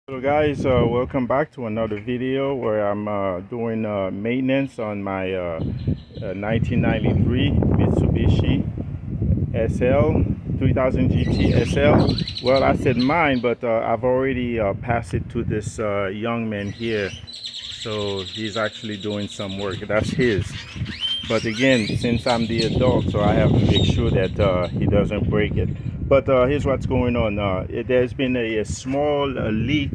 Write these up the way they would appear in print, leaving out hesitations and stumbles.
Hello guys, welcome back to another video where I'm doing maintenance on my 1993 Mitsubishi SL 3000 GT SL. Well, I said mine, but I've already passed it to this young man here, so he's actually doing some work. That's his. But again, since I'm the adult, so I have to make sure that he doesn't break it. But here's what's going on. There's been a small leak.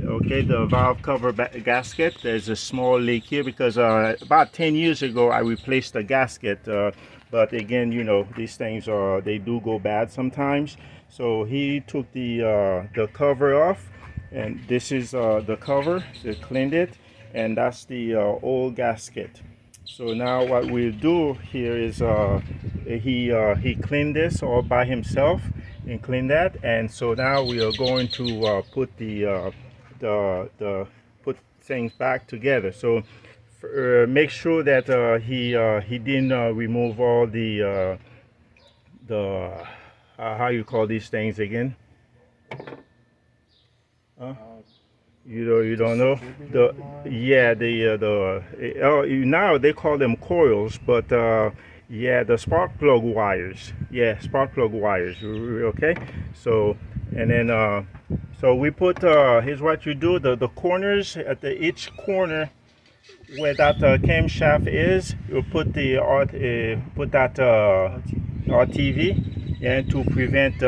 Okay, the valve cover gasket. There's a small leak here because about 10 years ago I replaced the gasket. But again, you know, these things they do go bad sometimes. So he took the cover off, and this is the cover. So cleaned it, and that's the old gasket. So now what we'll do here is he cleaned this all by himself and cleaned that, and so now we are going to put the put things back together. So make sure that he didn't remove all the how you call these things again? You don't know the now they call them coils, but yeah, the spark plug wires. Yeah, spark plug wires. Okay, so and then so we put here's what you do: the corners at each corner where that camshaft is, you put the put that RTV, and to prevent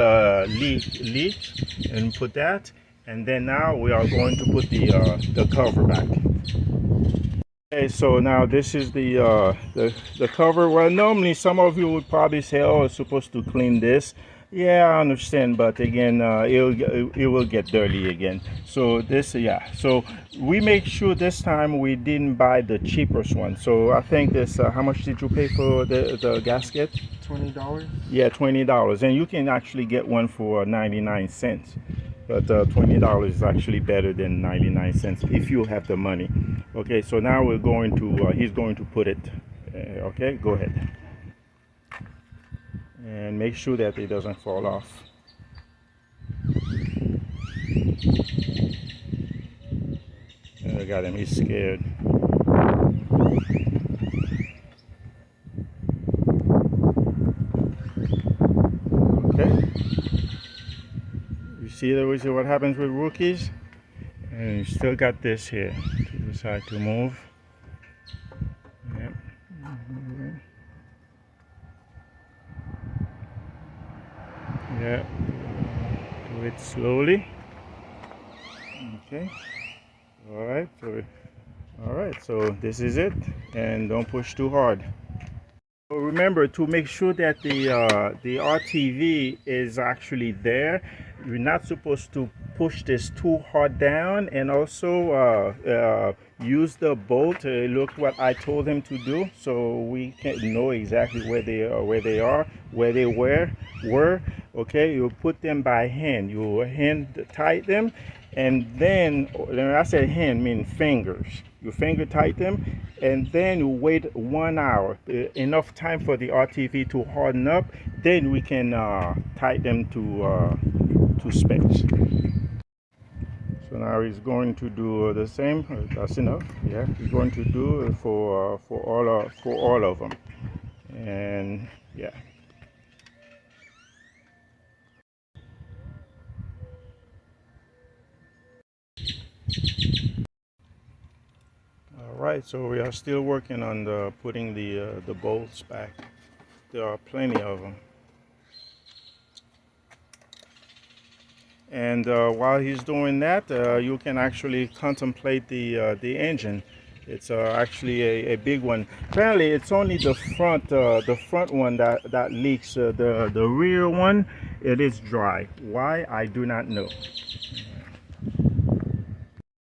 leak, and put that. And then now we are going to put the cover back. Okay, so now this is the cover. Well, normally some of you would probably say, "Oh, it's supposed to clean this." Yeah, I understand, but again, it will get dirty again. So this, yeah. So we make sure this time we didn't buy the cheapest one. So I think this. How much did you pay for the gasket? $20. Yeah, $20, and you can actually get one for 99 cents. But $20 is actually better than 99 cents if you have the money. Okay, so now we're going to he's going to put it. Okay, go ahead and make sure that it doesn't fall off. I got him, he's scared. Okay, you see what happens with rookies, and you still got this here to decide to move. Yeah. Yeah, do it slowly. Okay, all right, so this is it, and don't push too hard. So remember to make sure that the RTV is actually there. You're not supposed to push this too hard down, and also use the bolt. Look what I told him to do, so we can know exactly where they are, where they were. Okay, you put them by hand. You hand tight them, and then when I said hand, mean fingers. You finger tight them, and then you wait 1 hour, enough time for the RTV to harden up. Then we can tie them to specs. So now he's going to do the same. That's enough. Yeah, he's going to do it for all of them, and yeah. All right, so we are still working on putting the bolts back. There are plenty of them. And while he's doing that, you can actually contemplate the engine. It's actually a big one. Apparently, it's only the front one that leaks. The rear one, it is dry. Why? I do not know.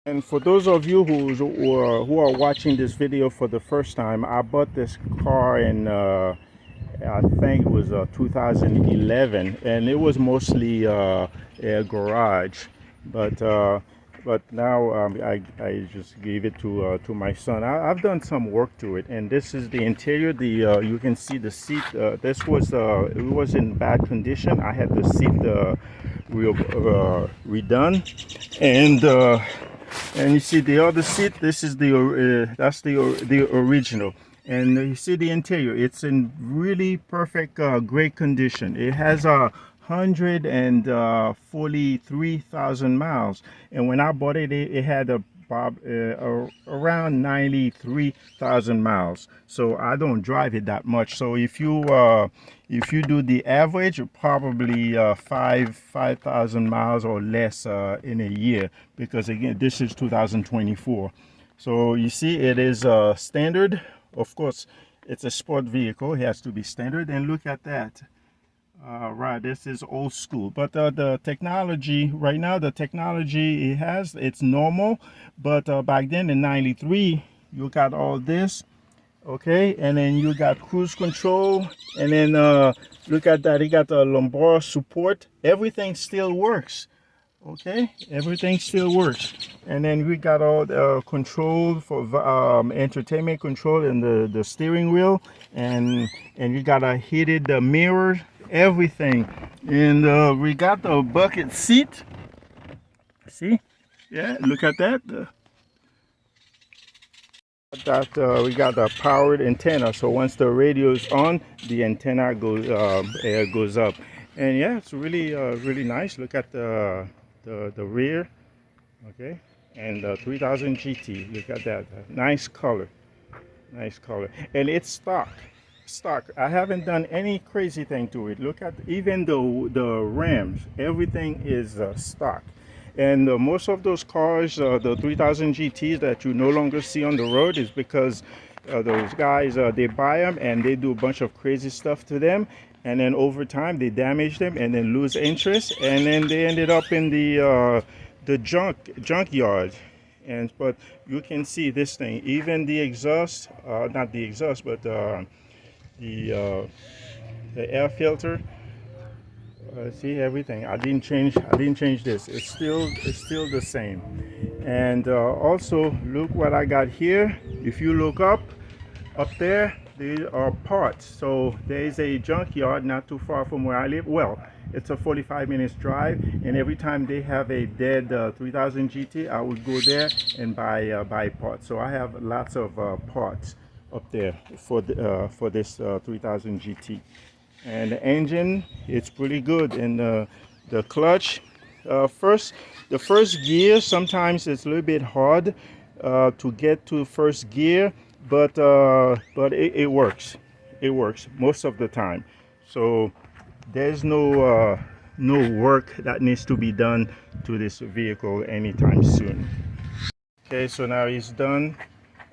And for those of you who are watching this video for the first time, I bought this car in I think it was 2011, and it was mostly a garage. But but now I just gave it to my son. I've done some work to it, and this is the interior. The you can see the seat. This was it was in bad condition. I had the seat redone, and you see the other seat. This is the that's the original. And you see the interior. It's in really perfect, great condition. It has a 143,000 miles, and when I bought it, it had around 93,000 miles. So I don't drive it that much. So if you do the average, probably 5,000 miles or less in a year, because again, this is 2024. So you see, it is standard. Of course, it's a sport vehicle. It has to be standard. And look at that. Right, this is old school, but the technology right now, the technology it has, it's normal. But back then in '93, you got all this, okay, and then you got cruise control, and then look at that, you got the lumbar support. Everything still works, okay, everything still works. And then we got all the control for entertainment control in the steering wheel, and you got a heated mirror, everything. And we got the bucket seat. See, yeah, look at that. We got the powered antenna, so once the radio is on, the antenna goes up. And yeah, it's really really nice. Look at the rear, okay, and 3000 GT. Look at that, nice color, and it's stock. I haven't done any crazy thing to it. Look at even the rims, everything is stock. And most of those cars, the 3000 GTs that you no longer see on the road, is because those guys, they buy them and they do a bunch of crazy stuff to them, and then over time they damage them and then lose interest, and then they ended up in the junkyard. And but you can see this thing, even the exhaust, not the exhaust, but the air filter. See everything. I didn't change this. It's still the same. And also look what I got here. If you look up there, there are parts. So there is a junkyard not too far from where I live. Well, it's a 45 minutes drive, and every time they have a dead 3000 GT, I would go there and buy parts. So I have lots of parts up there for this 3000 GT. And the engine, it's pretty good. And the clutch, the first gear, sometimes it's a little bit hard to get to first gear, but it works. It works most of the time. So there's no work that needs to be done to this vehicle anytime soon. Okay, so now he's done,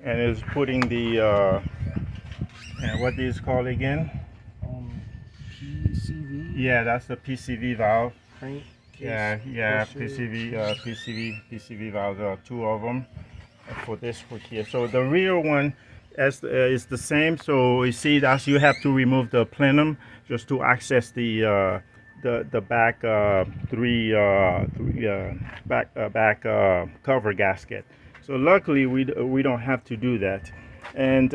and is putting the and what is called again? PCV. Yeah, that's the PCV valve. Crank. Yeah, PCV valve. There are two of them for this hook here. So the rear one is the same. So you see that you have to remove the plenum just to access the back back cover gasket. So luckily we don't have to do that. And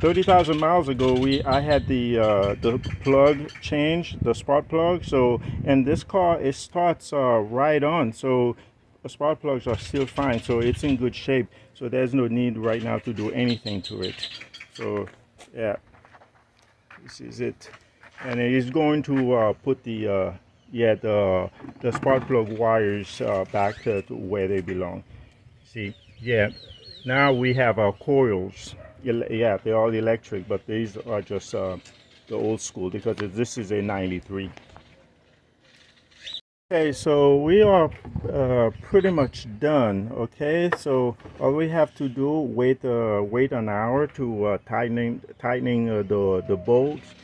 30,000 miles ago, I had the plug changed, the spark plug. So, and this car, it starts right on. So the spark plugs are still fine. So it's in good shape. So there's no need right now to do anything to it. So yeah, this is it. And it is going to put the spark plug wires back to where they belong. See, yeah. Now we have our coils. Yeah, they're all electric, but these are just the old school, because this is a 93. Okay, so we are pretty much done. Okay, so all we have to do, wait an hour to tightening the bolts,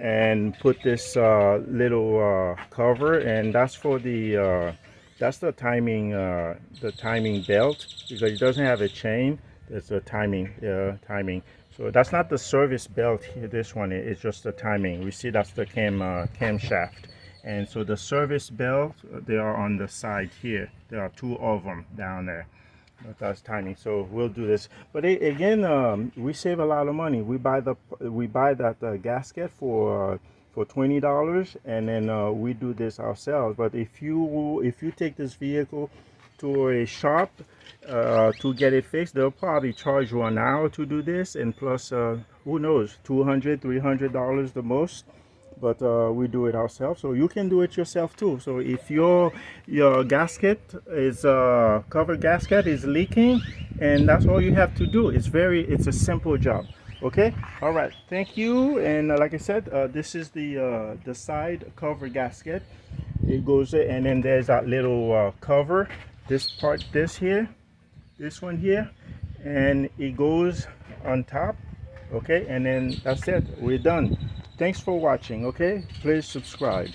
and put this little cover, and that's for the that's the timing belt, because it doesn't have a chain. It's a timing. So that's not the service belt here. This one is just the timing. We see that's the camshaft, And so the service bell, they are on the side here. There are two of them down there. But that's tiny, so we'll do this. But again, we save a lot of money. We buy that gasket for $20, and then we do this ourselves. But if you take this vehicle to a shop to get it fixed, they'll probably charge you an hour to do this, and plus who knows, $200-$300 the most. But we do it ourselves, so you can do it yourself too. So if your gasket is covered gasket is leaking, and that's all you have to do. It's a simple job. Okay, all right, thank you. And like I said, this is the side cover gasket. It goes there, and then there's that little cover, this part, this one here, and it goes on top. Okay, and then that's it, we're done. Thanks for watching. Okay, please subscribe.